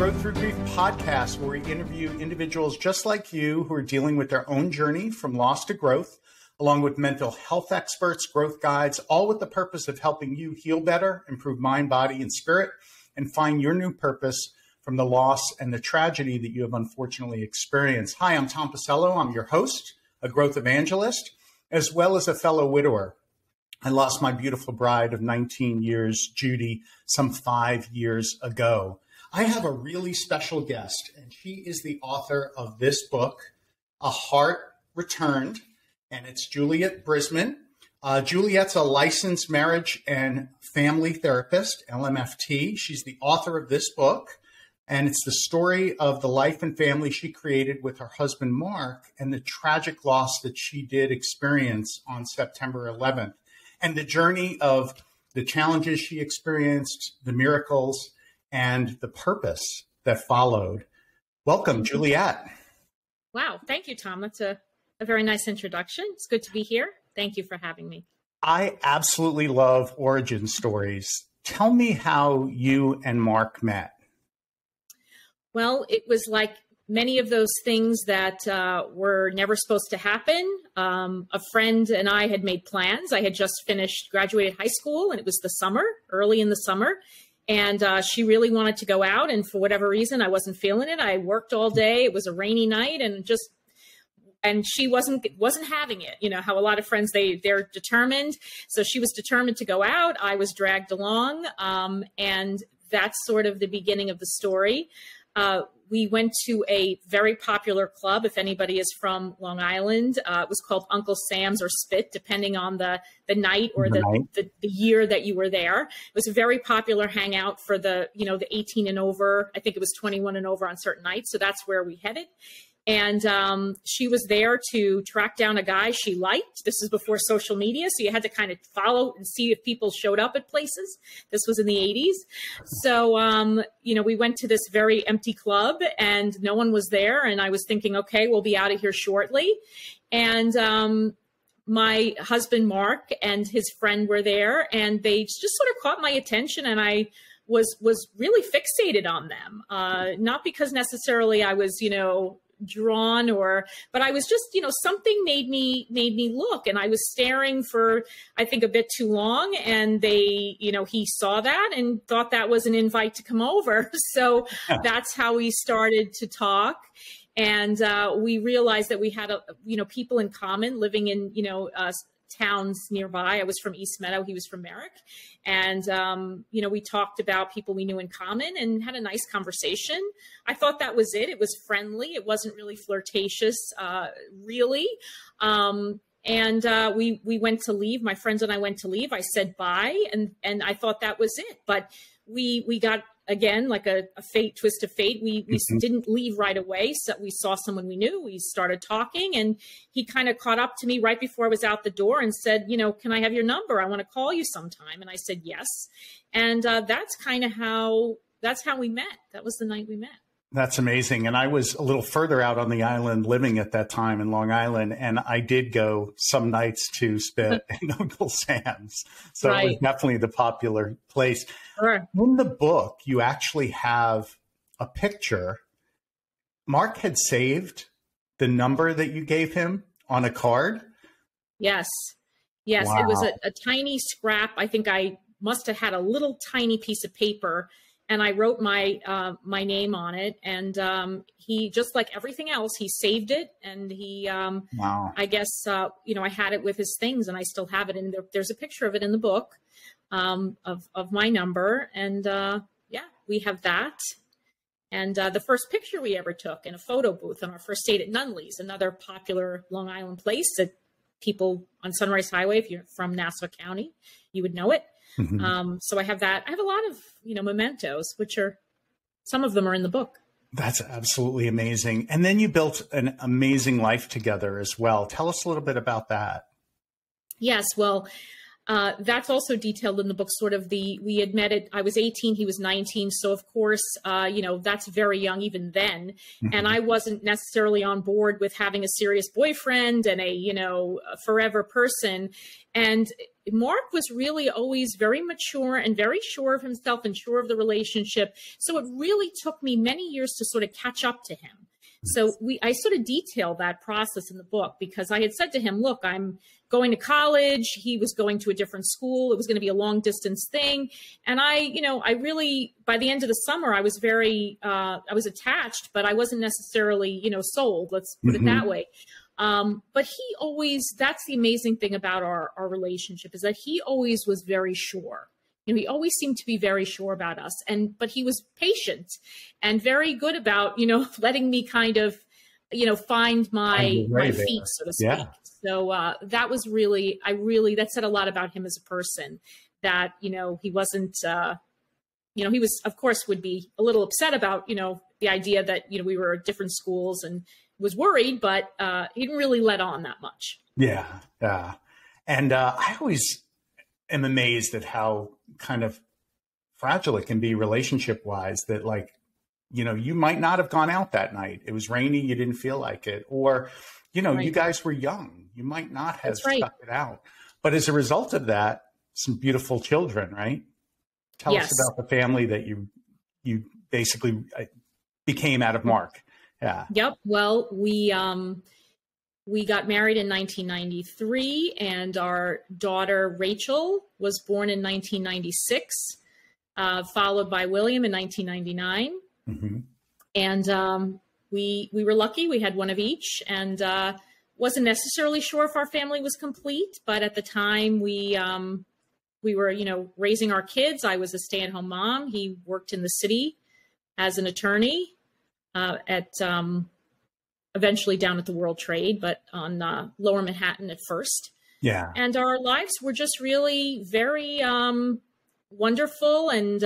Growth Through Grief podcast, where we interview individuals just like you who are dealing with their own journey from loss to growth, along with mental health experts, growth guides, all with the purpose of helping you heal better, improve mind, body, and spirit, and find your new purpose from the loss and the tragedy that you have unfortunately experienced. Hi, I'm Tom Pacello. I'm your host, a growth evangelist, as well as a fellow widower. I lost my beautiful bride of 19 years, Judy, some 5 years ago. I have a really special guest, and she is the author of this book, A Heart Returned, and it's Juliet Brisman. Juliet's a licensed marriage and family therapist, LMFT. She's the author of this book, and it's the story of the life and family she created with her husband, Mark, and the tragic loss that she did experience on September 11th, and the journey of the challenges she experienced, the miracles, and the purpose that followed. Welcome, Juliet. Wow. Thank you, Tom. That's a very nice introduction. It's good to be here. Thank you for having me. I absolutely love origin stories. Tell me how you and Mark met. Well, it was like many of those things that were never supposed to happen. A friend and I had made plans. I had just graduated high school, and it was the summer, early in the summer. And she really wanted to go out. And for whatever reason, I wasn't feeling it. I worked all day. It was a rainy night, and she wasn't having it. You know how a lot of friends, they're determined. So she was determined to go out. I was dragged along. And that's sort of the beginning of the story. We went to a very popular club. If anybody is from Long Island, it was called Uncle Sam's or Spit, depending on the night or the year that you were there. It was a very popular hangout for the 18 and over. I think it was 21 and over on certain nights. So that's where we headed. And she was there to track down a guy she liked. This is before social media, so you had to kind of follow and see if people showed up at places. This was in the 80s. So, we went to this very empty club, and no one was there. And I was thinking, okay, we'll be out of here shortly. And my husband, Mark, and his friend were there, and they just sort of caught my attention, and I was really fixated on them. Not because necessarily I was, drawn but I was just, something made me look, and I was staring for, I think, a bit too long. And he saw that and thought that was an invite to come over. So that's how we started to talk. And we realized that we had, people in common living in, towns nearby. I was from East Meadow. He was from Merrick. And, we talked about people we knew in common and had a nice conversation. I thought that was it. It was friendly. It wasn't really flirtatious, really. And we went to leave. My friends and I went to leave. I said bye. And I thought that was it. But we got, again, like a twist of fate. We didn't leave right away. So we saw someone we knew. We started talking, and he kind of caught up to me right before I was out the door and said, can I have your number? I want to call you sometime. And I said, yes. And that's how we met. That was the night we met. That's amazing. And I was a little further out on the island living at that time in Long Island. And I did go some nights to Spit and Uncle Sam's. So It was definitely the popular place. Sure. In the book, you actually have a picture. Mark had saved the number that you gave him on a card. Yes. Wow. It was a tiny scrap. I think I must have had a little tiny piece of paper, and I wrote my name on it. And he, just like everything else, he saved it. And he, I guess, I had it with his things, and I still have it. And there's a picture of it in the book, of my number. And we have that. And the first picture we ever took in a photo booth on our first date at Nunley's, another popular Long Island place that people on Sunrise Highway, if you're from Nassau County, you would know it. Mm-hmm. So I have that. I have a lot of, mementos, some of them are in the book. That's absolutely amazing. And then you built an amazing life together as well. Tell us a little bit about that. Yes. Well, That's also detailed in the book, sort of we had met at, I was 18, he was 19. So of course, that's very young even then. And I wasn't necessarily on board with having a serious boyfriend and a forever person. And Mark was really always very mature and very sure of himself and sure of the relationship. So it really took me many years to sort of catch up to him. So I sort of detail that process in the book, because I had said to him, look, I'm going to college. He was going to a different school. It was going to be a long distance thing. And I really, by the end of the summer, I was I was attached, but I wasn't necessarily, sold. Let's put it that way. But he always, that's the amazing thing about our relationship, is that he always was very sure. He always seemed to be very sure about us, but he was patient and very good about, letting me kind of, find my feet, so to speak. Yeah. So that was really, that said a lot about him as a person, that, he wasn't, he was, of course, would be a little upset about, the idea that, we were at different schools, and was worried, but he didn't really let on that much. Yeah. Yeah. And I always am amazed at how kind of fragile it can be relationship wise, that you might not have gone out that night. It was rainy. You didn't feel like it. Or, right. You guys were young. You might not have stuck it out. But as a result of that, some beautiful children, right? Tell us about the family that you basically became out of Mark. Yeah. Yep. Well, we got married in 1993, and our daughter Rachel was born in 1996, followed by William in 1999. Mm-hmm. And we were lucky. We had one of each, and wasn't necessarily sure if our family was complete. But at the time, we were, raising our kids. I was a stay-at-home mom. He worked in the city as an attorney eventually down at the World Trade, but on Lower Manhattan at first. Yeah. And our lives were just really very wonderful and,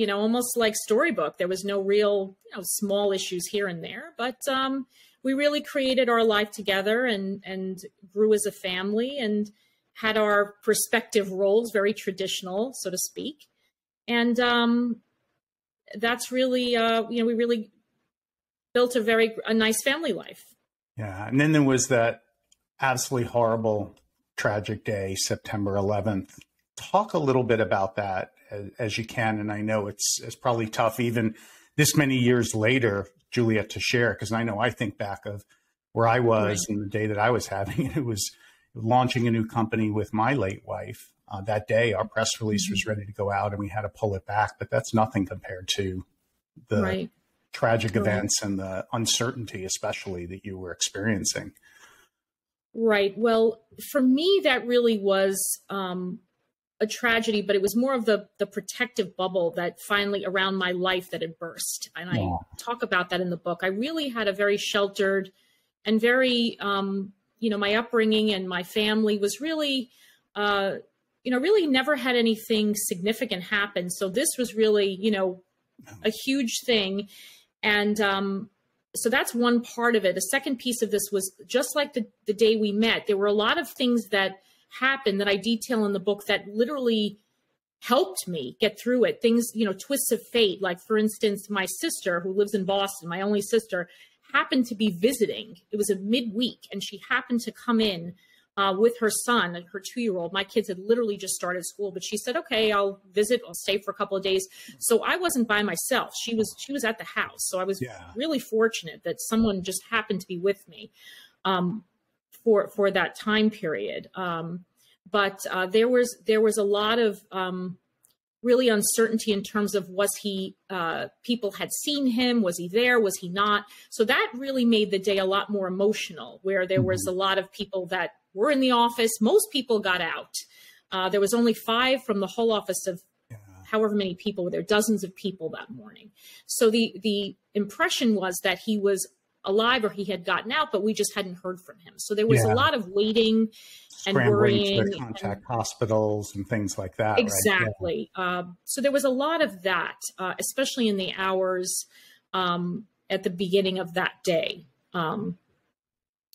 almost like storybook. There was no real, small issues here and there, but we really created our life together and grew as a family and had our respective roles, very traditional, so to speak. And that's really, we really built a nice family life. Yeah. And then there was that absolutely horrible, tragic day, September 11th. Talk a little bit about that as you can. And I know it's probably tough even this many years later, Juliet, to share, because I know I think back of where I was and the day that I was having it. It was launching a new company with my late wife. That day, our press release was ready to go out and we had to pull it back. But that's nothing compared to the tragic events and the uncertainty, especially, that you were experiencing. Right. Well, for me, that really was a tragedy, but it was more of the protective bubble that finally around my life that had burst. And I talk about that in the book. I really had a very sheltered and very, my upbringing and my family was really, really never had anything significant happen. So this was really, a huge thing. And so that's one part of it. The second piece of this was just like the day we met, there were a lot of things that happened that I detail in the book that literally helped me get through it. Things, twists of fate. Like, for instance, my sister, who lives in Boston, my only sister, happened to be visiting. It was a midweek, and she happened to come in with her son, her 2-year-old. My kids had literally just started school, but she said, okay, I'll visit. I'll stay for a couple of days. So I wasn't by myself. She was at the house. So I was really fortunate that someone just happened to be with me for that time period. But there was a lot of really uncertainty in terms of people had seen him, was he there, was he not? So that really made the day a lot more emotional, where there was a lot of people that were in the office. Most people got out. There was only 5 from the whole office of however many people were there, dozens of people that morning. So the impression was that he was alive or he had gotten out, but we just hadn't heard from him. So there was a lot of waiting and worrying. To contact hospitals and things like that. Exactly. Right? So there was a lot of that, especially in the hours at the beginning of that day.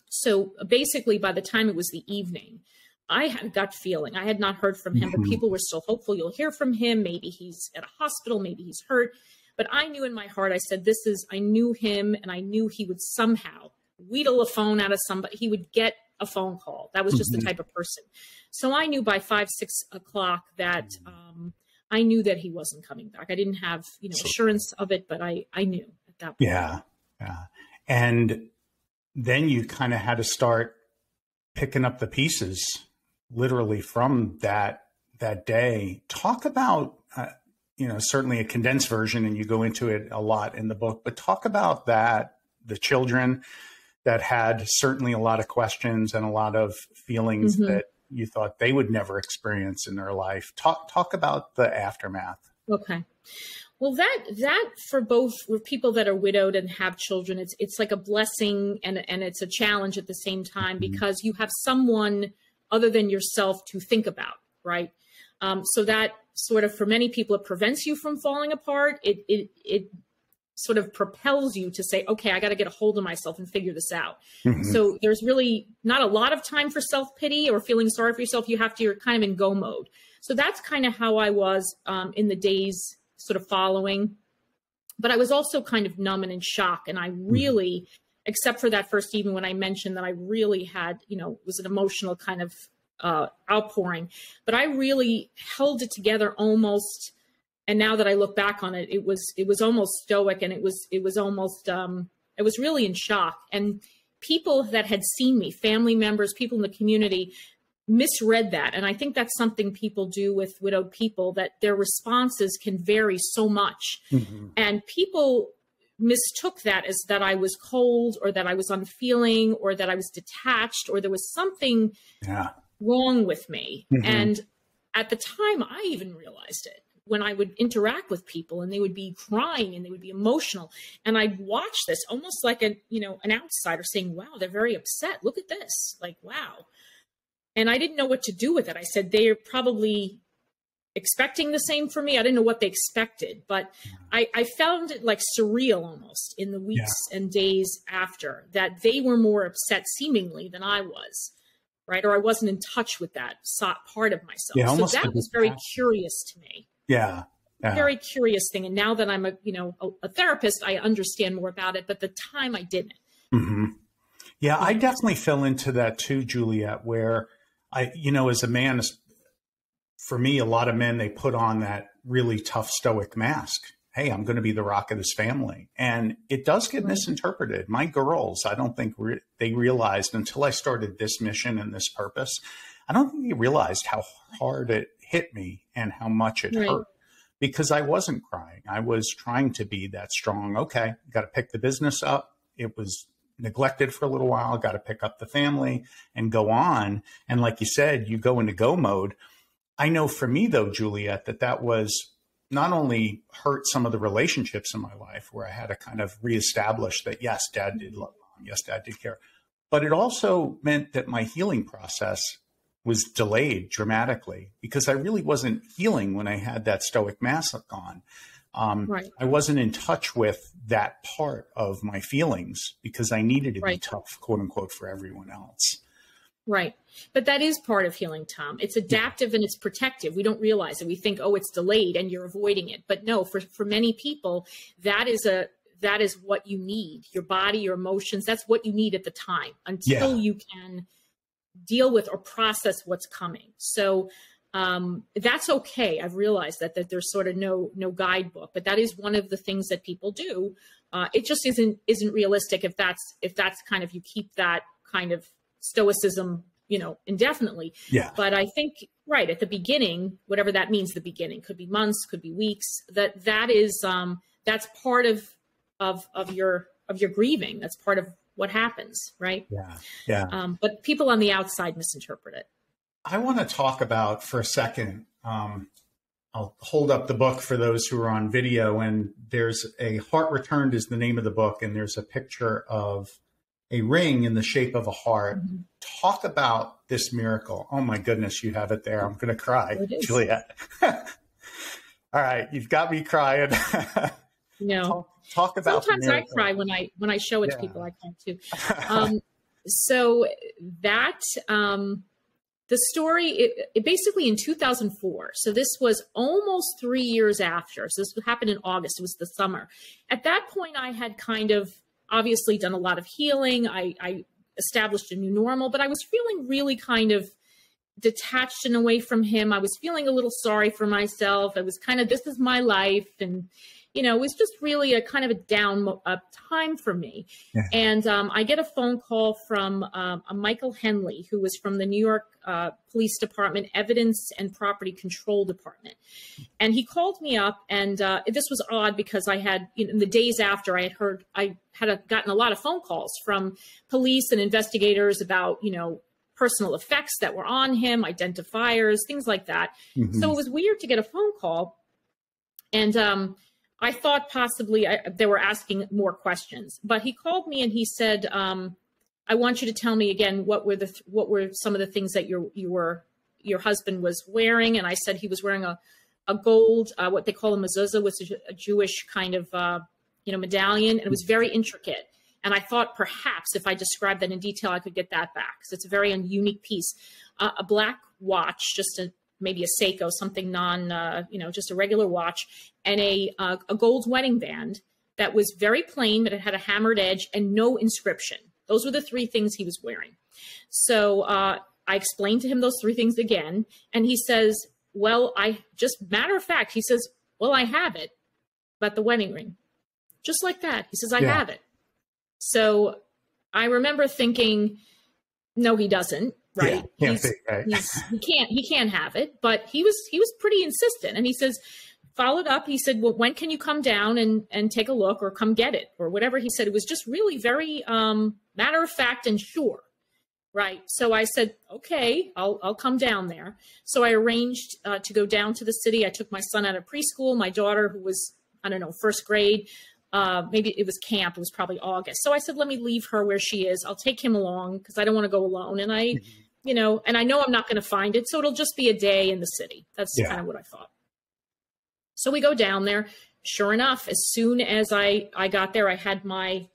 So basically, by the time it was the evening, I had a gut feeling. I had not heard from him, but people were still hopeful. You'll hear from him. Maybe he's at a hospital. Maybe he's hurt. But I knew in my heart, I said, I knew him, and I knew he would somehow wheedle a phone out of somebody. He would get a phone call. That was just the type of person. So I knew by 5, 6 o'clock that I knew that he wasn't coming back. I didn't have, assurance of it, but I knew at that point. Yeah. Yeah. And then you kind of had to start picking up the pieces literally from that day. Talk about, certainly a condensed version, and you go into it a lot in the book, but talk about that, the children that had certainly a lot of questions and a lot of feelings that you thought they would never experience in their life. Talk about the aftermath. Okay. Well, that for both people that are widowed and have children, it's like a blessing and it's a challenge at the same time, because you have someone other than yourself to think about, right? So that sort of, for many people, it prevents you from falling apart. It sort of propels you to say, okay, I got to get a hold of myself and figure this out. So there's really not a lot of time for self-pity or feeling sorry for yourself. You're kind of in go mode. So that's kind of how I was in the days sort of following. But I was also kind of numb and in shock. And I really, except for that first evening when I mentioned that I really had, was an emotional kind of outpouring, but I really held it together almost. And now that I look back on it, it was almost stoic, and it was almost, I was really in shock. And people that had seen me, family members, people in the community, misread that. And I think that's something people do with widowed people, that their responses can vary so much. And people mistook that as that I was cold, or that I was unfeeling, or that I was detached, or there was something wrong with me. And at the time, I even realized it. When I would interact with people and they would be crying and they would be emotional, and I'd watch this almost like an outsider saying, wow, they're very upset. Look at this. Like, wow. And I didn't know what to do with it. I said, they're probably expecting the same for me. I didn't know what they expected, but I found it like surreal almost in the weeks and days after, that they were more upset seemingly than I was. Right. Or I wasn't in touch with that part of myself. So that was very curious to me. Yeah. Very curious thing. And now that I'm a therapist, I understand more about it. But at the time I didn't. Yeah, I definitely fell into that too, Juliet, where as a man, for me, a lot of men, they put on that really tough stoic mask. Hey, I'm going to be the rock of this family. And it does get misinterpreted. My girls, I don't think they realized until I started this mission and this purpose. I don't think they realized how hard it hit me and how much it hurt, because I wasn't crying. I was trying to be that strong. Okay, got to pick the business up. It was neglected for a little while. Got to pick up the family and go on. And like you said, you go into go mode. I know for me though, Juliet, that was not only hurt some of the relationships in my life where I had to kind of reestablish that, yes, Dad did love Mom. Yes, Dad did care. But it also meant that my healing process was delayed dramatically, because I really wasn't healing when I had that stoic mask on. I wasn't in touch with that part of my feelings because I needed to be tough, quote unquote, for everyone else. Right. But that is part of healing, Tom. It's adaptive and it's protective. We don't realize it. We think, oh, it's delayed and you're avoiding it. But no, for many people, that is what you need. Your body, your emotions, that's what you need at the time until you can deal with or process what's coming. So that's okay. I've realized that there's sort of no guidebook, but that is one of the things that people do. It just isn't realistic if that's kind of, you keep that kind of stoicism, indefinitely. Yeah. But I think at the beginning, whatever that means, the beginning could be months, could be weeks, that is that's part of your grieving. That's part of what happens, right? Yeah. But people on the outside misinterpret it. I want to talk about for a second, I'll hold up the book for those who are on video, and there's a Heart Returned is the name of the book, and there's a picture of a ring in the shape of a heart. Talk about this miracle. Oh my goodness, you have it there. I'm going to cry, Juliet. All right, you've got me crying. Talk about sometimes I cry when I show it to people. I cry too. So that The story, it basically in 2004. So this was almost 3 years after. So this happened in August. It was the summer. At that point, I had kind of obviously done a lot of healing. I established a new normal, but I was feeling really kind of detached and away from him. I was feeling a little sorry for myself. I was kind of, this is my life. And, you know, it was just really a kind of a down time for me. Yeah. And I get a phone call from a Michael Henley, who was from the New York Police Department Evidence and Property Control Department. And he called me up, and this was odd because I had, in the days after, I had gotten a lot of phone calls from police and investigators about, you know, personal effects that were on him, identifiers, things like that. Mm-hmm. So it was weird to get a phone call. And I thought possibly they were asking more questions, but he called me and he said, I want you to tell me again, what were some of the things that your husband was wearing? And I said he was wearing a gold, what they call a mezuzah, which is a Jewish kind of, medallion. And it was very intricate. And I thought perhaps if I described that in detail, I could get that back, because it's a very unique piece. A black watch, maybe a Seiko, something just a regular watch, and a gold wedding band that was very plain, but it had a hammered edge and no inscription. Those were the three things he was wearing. So I explained to him those three things again, and he says, well, matter of fact, he says, well, I have it, but the wedding ring, just like that. He says, I have it. So I remember thinking, no, he doesn't, right? Yeah, he can't have it, but he was pretty insistent. And he says, followed up, he said, well, when can you come down and take a look, or come get it, or whatever he said? It was just really very matter of fact and sure, right? So I said, okay, I'll come down there. So I arranged to go down to the city. I took my son out of preschool, my daughter, who was, I don't know, first grade. Maybe it was camp. It was probably August. So I said, let me leave her where she is. I'll take him along because I don't want to go alone. And I know I'm not going to find it. So it'll just be a day in the city. That's kind of what I thought. So we go down there. Sure enough, as soon as I got there, I had my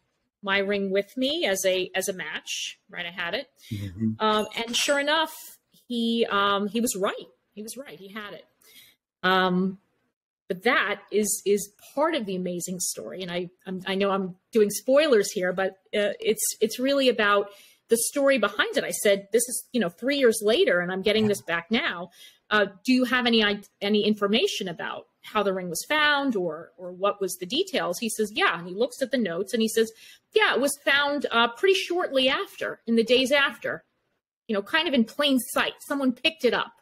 ring with me as a match, right? I had it. Mm-hmm. And sure enough, he was right. He was right. He had it. But that is part of the amazing story. And I know I'm doing spoilers here, but it's really about the story behind it. I said, this is, 3 years later, and I'm getting this back now. Do you have any information about how the ring was found, or what was the details? He says, yeah. And he looks at the notes and he says, yeah, it was found pretty shortly after, in the days after, kind of in plain sight. Someone picked it up.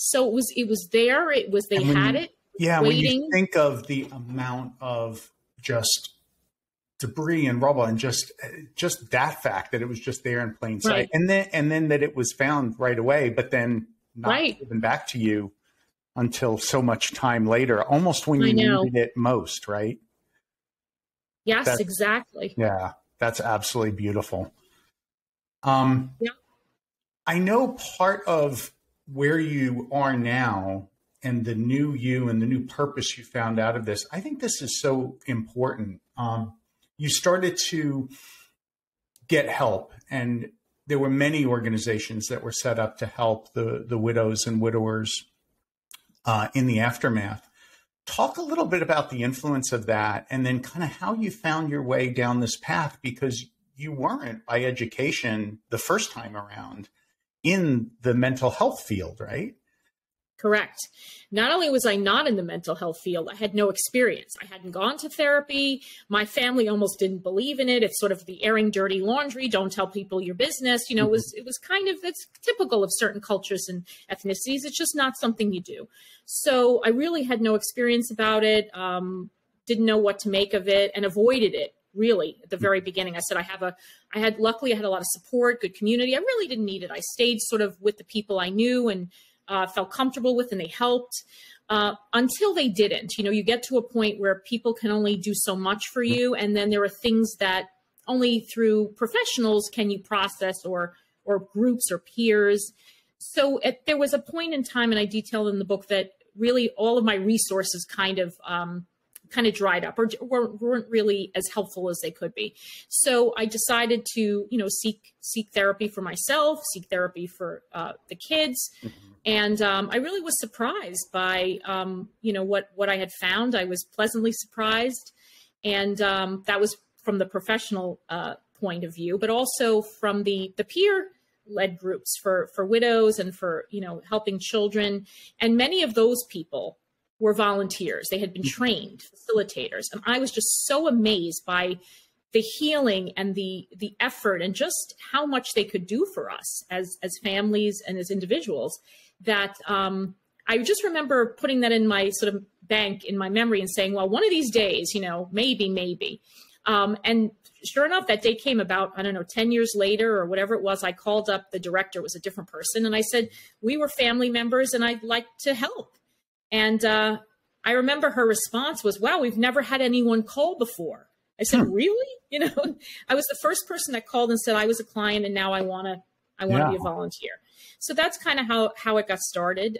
So it was there. They had it. Yeah. Waiting. When you think of the amount of just debris and rubble, and just that fact that it was just there in plain sight, right. and then that it was found right away, but then not given back to you until so much time later, almost when you needed it most, right? Yes, exactly. Yeah, that's absolutely beautiful. I know part of where you are now and the new you and the new purpose you found out of this, I think this is so important. You started to get help, and there were many organizations that were set up to help the widows and widowers in the aftermath. Talk a little bit about the influence of that, and then kind of how you found your way down this path, because you weren't by education the first time around in the mental health field, right? Correct. Not only was I not in the mental health field, I had no experience. I hadn't gone to therapy. My family almost didn't believe in it. It's sort of the airing dirty laundry. Don't tell people your business. It was kind of, it's typical of certain cultures and ethnicities. It's just not something you do. So I really had no experience about it. Didn't know what to make of it, and avoided it. Really, at the very beginning, I said, luckily I had a lot of support, good community. I really didn't need it. I stayed sort of with the people I knew and felt comfortable with, and they helped until they didn't. You get to a point where people can only do so much for you. And then there are things that only through professionals can you process, or groups or peers. So there was a point in time, and I detailed in the book, that really all of my resources kind of kind of dried up or weren't really as helpful as they could be. So I decided to, seek therapy for myself, seek therapy for the kids. And I really was surprised by, what I had found. I was pleasantly surprised. And that was from the professional point of view, but also from the peer-led groups for widows and for, helping children. And many of those people were volunteers. They had been trained facilitators. And I was just so amazed by the healing and the effort and just how much they could do for us as families and as individuals that I just remember putting that in my sort of bank in my memory and saying, well, one of these days, maybe. And sure enough, that day came about, 10 years later or whatever it was. I called up the director, it was a different person. And I said, we were family members and I'd like to help. And I remember her response was, wow, we've never had anyone call before. I said, really? I was the first person that called and said I was a client and now I want to be a volunteer. So that's kind of how it got started.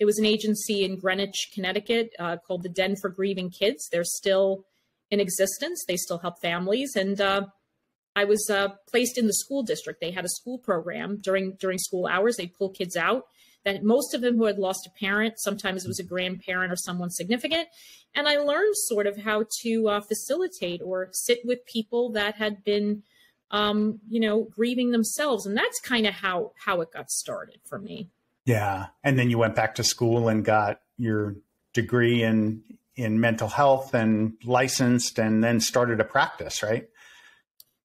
It was an agency in Greenwich, Connecticut, called the Den for Grieving Kids. They're still in existence. They still help families. And I was placed in the school district. They had a school program during school hours. They pull kids out. That most of them who had lost a parent, sometimes it was a grandparent or someone significant. And I learned sort of how to facilitate or sit with people that had been, grieving themselves. And that's kind of how it got started for me. Yeah. And then you went back to school and got your degree in mental health and licensed and then started a practice, right?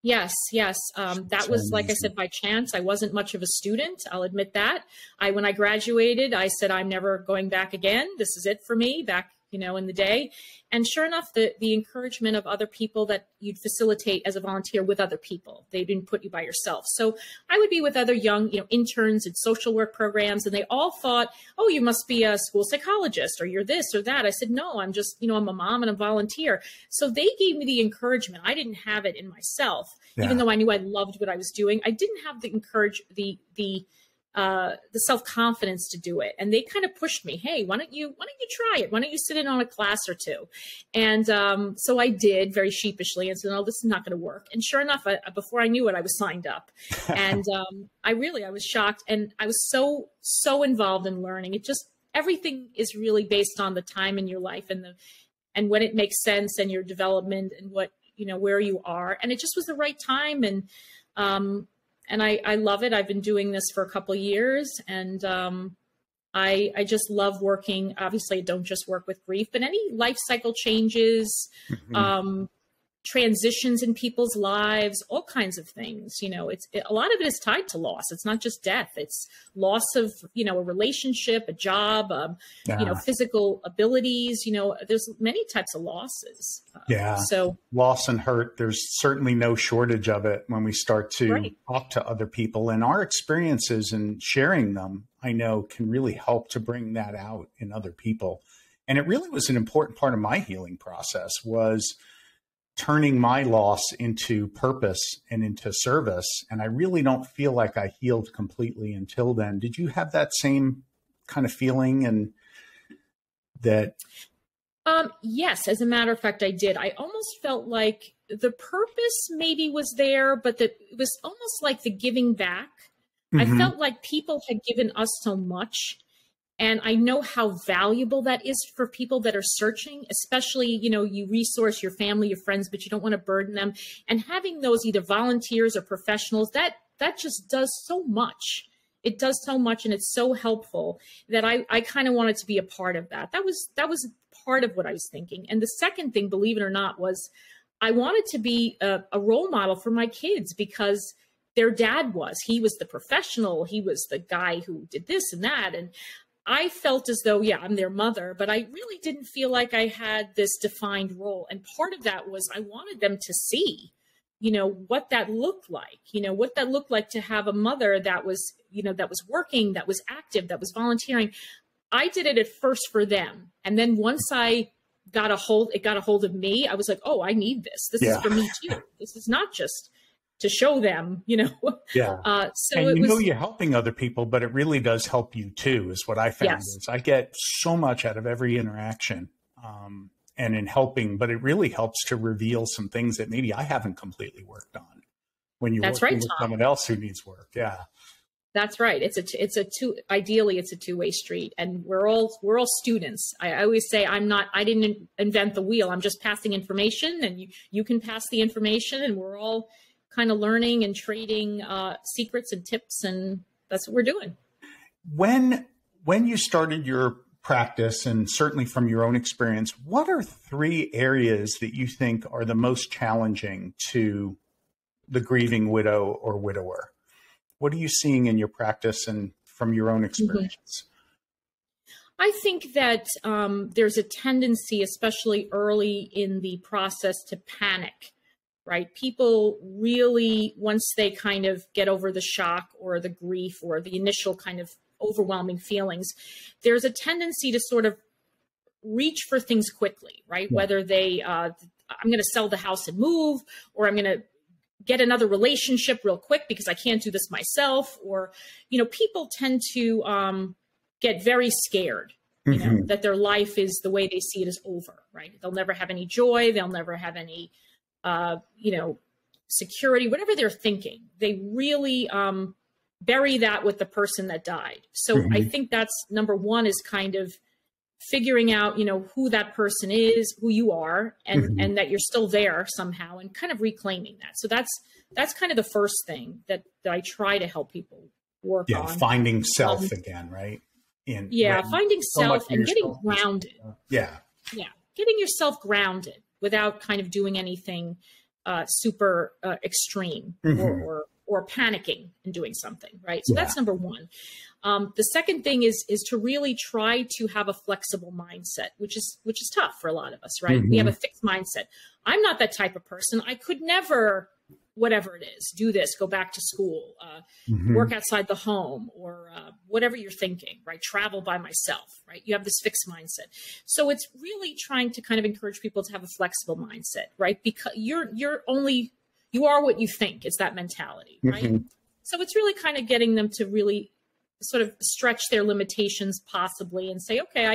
Yes. That was, like I said, by chance. I wasn't much of a student. I'll admit that. When I graduated, I said, I'm never going back again. This is it for me back, in the day. And sure enough, the encouragement of other people that you'd facilitate as a volunteer with other people. They didn't put you by yourself. So I would be with other young, interns in social work programs, and they all thought, oh, you must be a school psychologist or you're this or that. I said, no, I'm just, I'm a mom and a volunteer. So they gave me the encouragement. I didn't have it in myself, even though I knew I loved what I was doing. I didn't have the self-confidence to do it. And they kind of pushed me, hey, why don't you try it? Why don't you sit in on a class or two? And so I did very sheepishly and said, no, this is not going to work. And sure enough, before I knew it, I was signed up. And I was shocked. And I was so involved in learning. Everything is really based on the time in your life and when it makes sense and your development and what, where you are. And it just was the right time. And I love it. I've been doing this for a couple of years, and I just love working. Obviously, I don't just work with grief, but any life cycle changes, transitions in people's lives, all kinds of things. A lot of it is tied to loss. It's not just death. It's loss of, a relationship, a job, physical abilities. There's many types of losses. So loss and hurt, there's certainly no shortage of it when we start to talk to other people, and our experiences and sharing them, I know, can really help to bring that out in other people. And it really was an important part of my healing process was turning my loss into purpose and into service. And I really don't feel like I healed completely until then. Did you have that same kind of feeling and that? Yes, as a matter of fact, I did. I almost felt like the purpose maybe was there, but that it was almost like the giving back. I felt like people had given us so much. And I know how valuable that is for people that are searching, especially, you resource your family, your friends, but you don't want to burden them. And having those either volunteers or professionals, that just does so much. It does so much, and it's so helpful that I kind of wanted to be a part of that. That was part of what I was thinking. And the second thing, believe it or not, was I wanted to be a role model for my kids because their dad he was the professional. He was the guy who did this and that. And I felt as though, I'm their mother, but I really didn't feel like I had this defined role. And part of that was I wanted them to see, what that looked like, what that looked like to have a mother that was, that was working, that was active, that was volunteering. I did it at first for them. And then once it got a hold of me, I was like, oh, I need this. This is for me too. This is not just to show them, So and you're helping other people, but it really does help you too, is what I found. Is I get so much out of every interaction. and in helping, but it really helps to reveal some things that maybe I haven't completely worked on when you're That's working right, with Tom. someone else who needs work. Yeah. That's right. Ideally it's a two-way street, and we're all students. I always say I didn't invent the wheel. I'm just passing information, and you can pass the information, and we're all kind of learning and trading secrets and tips, and that's what we're doing. When you started your practice, and certainly from your own experience, what are 3 areas that you think are the most challenging to the grieving widow or widower? What are you seeing in your practice and from your own experience? I think that there's a tendency, especially early in the process, to panic, right? People really, once they kind of get over the shock or the grief or the initial kind of overwhelming feelings, there's a tendency to sort of reach for things quickly, right? Yeah. Whether I'm going to sell the house and move, or I'm going to get another relationship real quick because I can't do this myself. Or, people tend to get very scared, that their life is the way they see it is over, right? They'll never have any joy. They'll never have any, security, whatever they're thinking. They really bury that with the person that died. So I think that's number one, is kind of figuring out, who that person is, who you are, and that you're still there somehow, and kind of reclaiming that. So that's kind of the first thing that I try to help people work on. Finding self again, right? Finding self and getting grounded. Yeah. Getting yourself grounded without kind of doing anything super extreme or panicking and doing something, right? So that's number one. The second thing is to really try to have a flexible mindset, which is tough for a lot of us, right? We have a fixed mindset. I'm not that type of person. I could never, whatever it is, do this, go back to school, work outside the home, or whatever you're thinking, right? Travel by myself, right? You have this fixed mindset. So it's really trying to kind of encourage people to have a flexible mindset, right? Because you are what you think. It's that mentality, right? So it's really kind of getting them to really sort of stretch their limitations possibly and say, okay,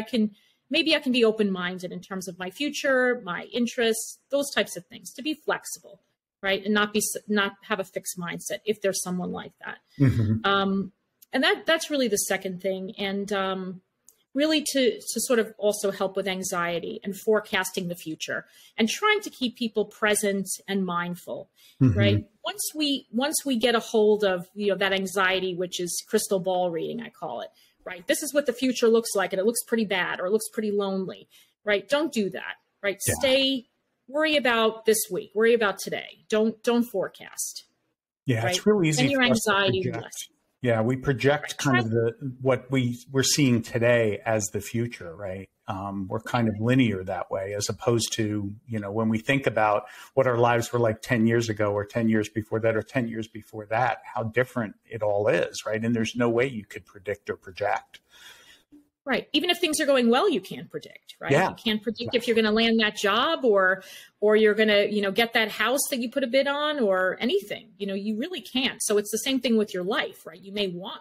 maybe I can be open-minded in terms of my future, my interests, those types of things, to be flexible, right? And not have a fixed mindset if there's someone like that. And that's really the second thing. And really to sort of also help with anxiety and forecasting the future and trying to keep people present and mindful, right? Once we get a hold of, that anxiety, which is crystal ball reading, I call it, right? This is what the future looks like, and it looks pretty bad, or it looks pretty lonely, right? Don't do that, right? Worry about this week, worry about today. Don't forecast. Yeah. Right? It's really easy. And your for us to anxiety project. less. Yeah, we project kind of what we're seeing today as the future, right? We're kind of linear that way, as opposed to, when we think about what our lives were like 10 years ago, or 10 years before that, or 10 years before that, how different it all is, right? And there's no way you could predict or project. Right. Even if things are going well, you can't predict, right? Yeah, you can't predict if you're going to land that job, or you're going to, get that house that you put a bid on, or anything. You really can't. So it's the same thing with your life, right? You may want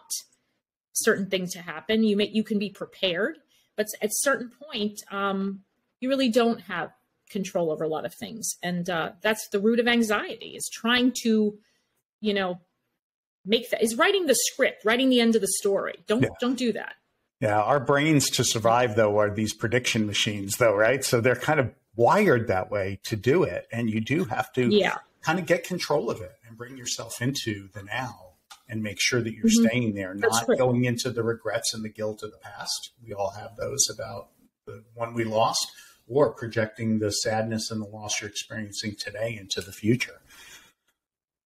certain things to happen. You can be prepared, but at a certain point, you really don't have control over a lot of things. And that's the root of anxiety, is trying to, is writing the script, writing the end of the story. Don't do that. Yeah, our brains to survive, though, are these prediction machines, though, right? So they're kind of wired that way to do it. And you do have to kind of get control of it and bring yourself into the now and make sure that you're staying there, not going into the regrets and the guilt of the past. We all have those about the one we lost, or projecting the sadness and the loss you're experiencing today into the future.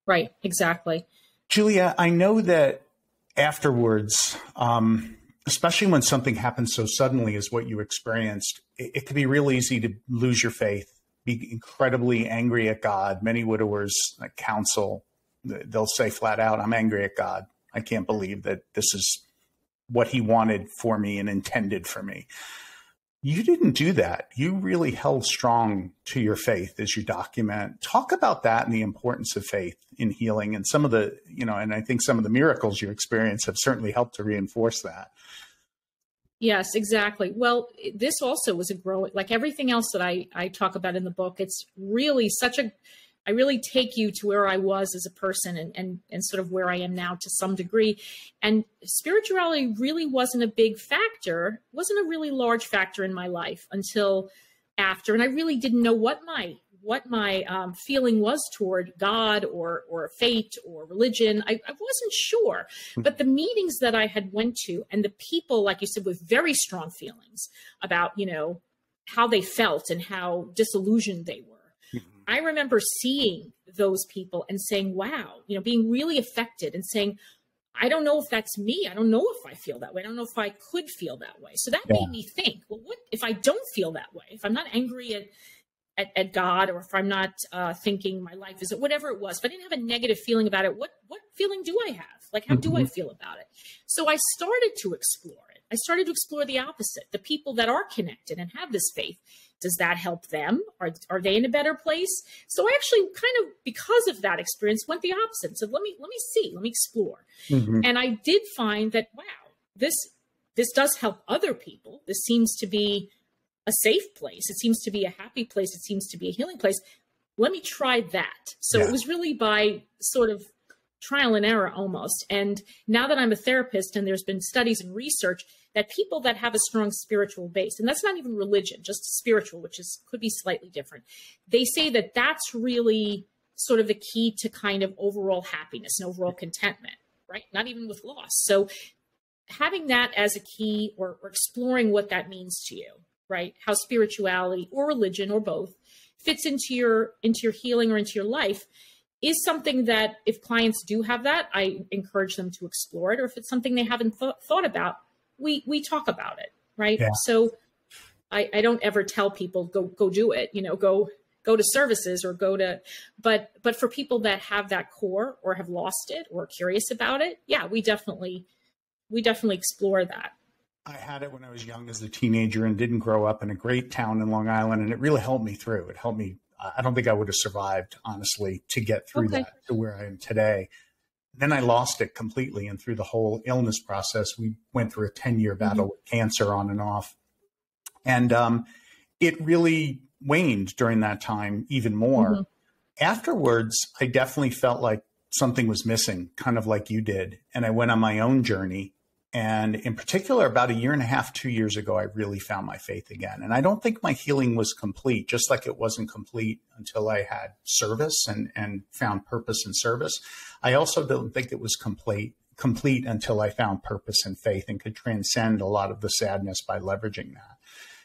Right, exactly. Julia, I know that afterwards, especially when something happens so suddenly as what you experienced, it can be real easy to lose your faith, be incredibly angry at God. Many widowers counsel, they'll say flat out, I'm angry at God. I can't believe that this is what he wanted for me and intended for me. You didn't do that. You really held strong to your faith as you document. Talk about that and the importance of faith in healing, and some of the, and I think some of the miracles you experienced have certainly helped to reinforce that. Yes, exactly. Well, this also was a growing, like everything else that I talk about in the book. It's really I really take you to where I was as a person and sort of where I am now to some degree. And spirituality really wasn't a big factor, wasn't a really large factor in my life until after. And I really didn't know what my feeling was toward God or fate or religion. I wasn't sure. But the meetings that I had went to and the people, like you said, with very strong feelings about, how they felt and how disillusioned they were. I remember seeing those people and saying, wow, being really affected and saying, I don't know if that's me. I don't know if I feel that way. I don't know if I could feel that way. So that made me think, well, what if I don't feel that way? If I'm not angry at God, or if I'm not thinking my life is whatever it was, if I didn't have a negative feeling about it, what feeling do I have? Like, how do I feel about it? So I started to explore it. I started to explore the opposite, the people that are connected and have this faith. Does that help them? Are they in a better place? So I actually kind of, because of that experience, went the opposite and said, let me see, let me explore. And I did find that, wow, this does help other people. This seems to be a safe place. It seems to be a happy place. It seems to be a healing place. Let me try that. So it was really by sort of trial and error almost. And now that I'm a therapist and there's been studies and research that people that have a strong spiritual base, and that's not even religion, just spiritual, which could be slightly different. They say that that's really sort of the key to kind of overall happiness and overall contentment, right? Not even with loss. So having that as a key, or exploring what that means to you, right? How spirituality or religion or both fits into your healing or into your life is something that if clients do have that, I encourage them to explore it. Or if it's something they haven't thought about, we talk about it, right? Yeah. So I don't ever tell people go do it, go to services or but for people that have that core or have lost it or curious about it, yeah, we definitely explore that. I had it when I was young as a teenager and didn't grow up in a great town in Long Island, and it really helped me through. It helped me. I don't think I would have survived, honestly, to get through that to where I am today. Then I lost it completely. And through the whole illness process, we went through a 10-year battle with cancer on and off. And it really waned during that time even more. Afterwards, I definitely felt like something was missing, kind of like you did. And I went on my own journey. And in particular, about 1.5 years, 2 years ago, I really found my faith again. And I don't think my healing was complete, just like it wasn't complete until I had service and found purpose in service. I also don't think it was complete until I found purpose and faith and could transcend a lot of the sadness by leveraging that.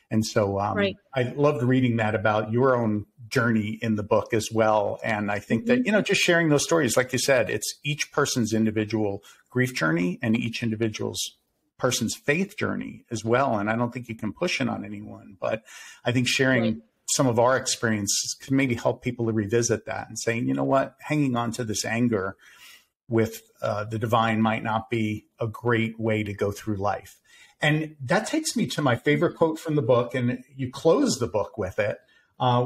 And so I loved reading that about your own journey in the book as well. And I think that, just sharing those stories, like you said, it's each person's individual grief journey and each person's faith journey as well. And I don't think you can push it on anyone, but I think sharing some of our experiences can maybe help people to revisit that and saying, you know what, hanging on to this anger with the divine might not be a great way to go through life. And that takes me to my favorite quote from the book, and you close the book with it.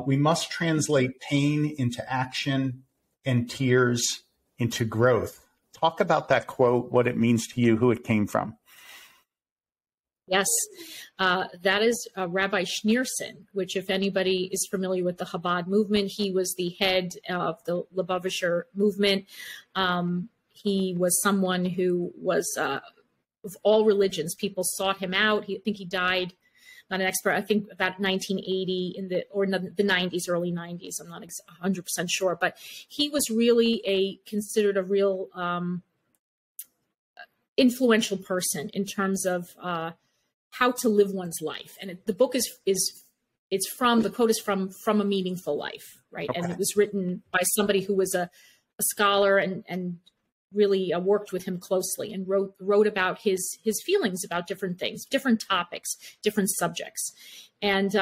We must translate pain into action and tears into growth. Talk about that quote, what it means to you, who it came from. Yes, that is Rabbi Schneerson, which if anybody is familiar with the Chabad movement, he was the head of the Lubavitcher movement. He was someone who was... of all religions, people sought him out. I think he died, not an expert, I think about 1980 in the 90s, early 90s. I'm not 100% sure, but he was really considered a real influential person in terms of how to live one's life. And the book the quote is from A Meaningful Life, right? Okay. And it was written by somebody who was a scholar and really worked with him closely and wrote about his feelings about different things, different topics, different subjects. And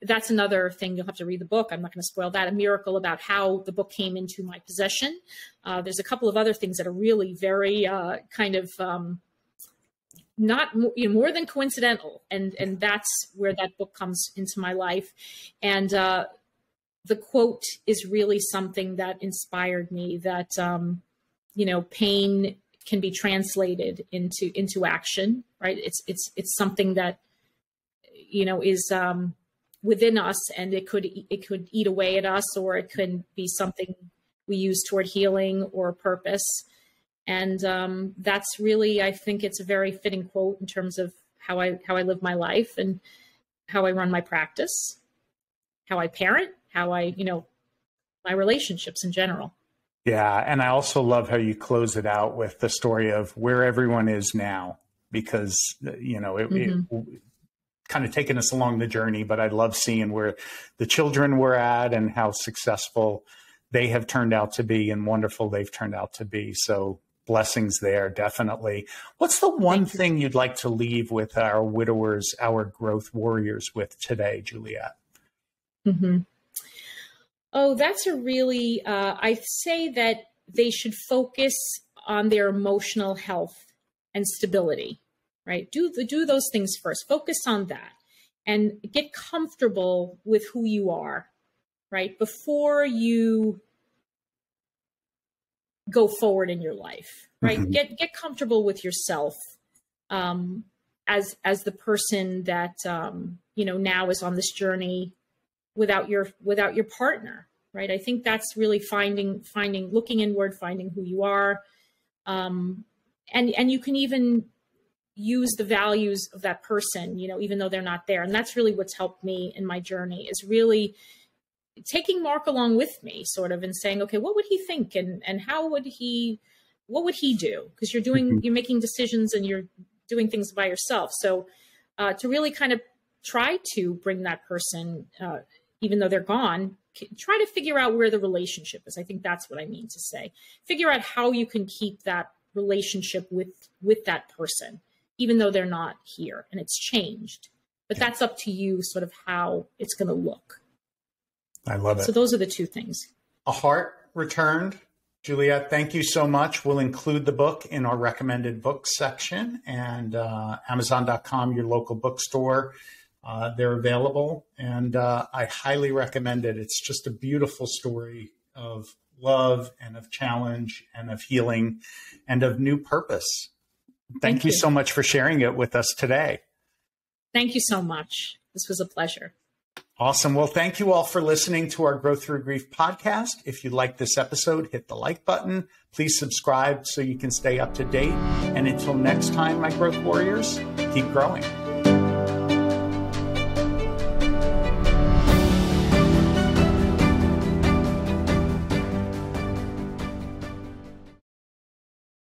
that's another thing. You'll have to read the book. I'm not going to spoil that. A miracle about how the book came into my possession. There's a couple of other things that are really very not more than coincidental. And that's where that book comes into my life. And the quote is really something that inspired me, that pain can be translated into action, right? It's something that, is within us, and it could eat away at us, or it could be something we use toward healing or purpose. And that's really, I think it's a very fitting quote in terms of how I live my life and how I run my practice, how I parent, how my relationships in general. Yeah. And I also love how you close it out with the story of where everyone is now, because, it kind of taken us along the journey, but I love seeing where the children were at and how successful they have turned out to be and wonderful they've turned out to be. So blessings there, definitely. What's the one thing you'd like to leave with our widowers, our growth warriors with today, Juliet? Mm-hmm. Oh, that's a really, I say that they should focus on their emotional health and stability, right? Do those things first. Focus on that and get comfortable with who you are, right? Before you go forward in your life, right? Mm-hmm. Get comfortable with yourself as the person that now is on this journey without your partner, right? I think that's really looking inward, finding who you are, and you can even use the values of that person, even though they're not there. And that's really what's helped me in my journey, is really taking Mark along with me, sort of, and saying, okay, what would he think, and what would he do? Because you're making decisions and you're doing things by yourself. So to really kind of try to bring that person, even though they're gone, try to figure out where the relationship is. I think that's what I mean to say. Figure out how you can keep that relationship with that person, even though they're not here and it's changed. But that's up to you, sort of how it's going to look. I love it. So those are the two things. A Heart Returned. Juliet, thank you so much. We'll include the book in our recommended books section, and Amazon.com, your local bookstore. They're available, and I highly recommend it. It's just a beautiful story of love and of challenge and of healing and of new purpose. Thank you so much for sharing it with us today. Thank you so much. This was a pleasure. Awesome. Well, thank you all for listening to our Growth Through Grief podcast. If you liked this episode, hit the like button. Please subscribe so you can stay up to date. And until next time, my growth warriors, keep growing.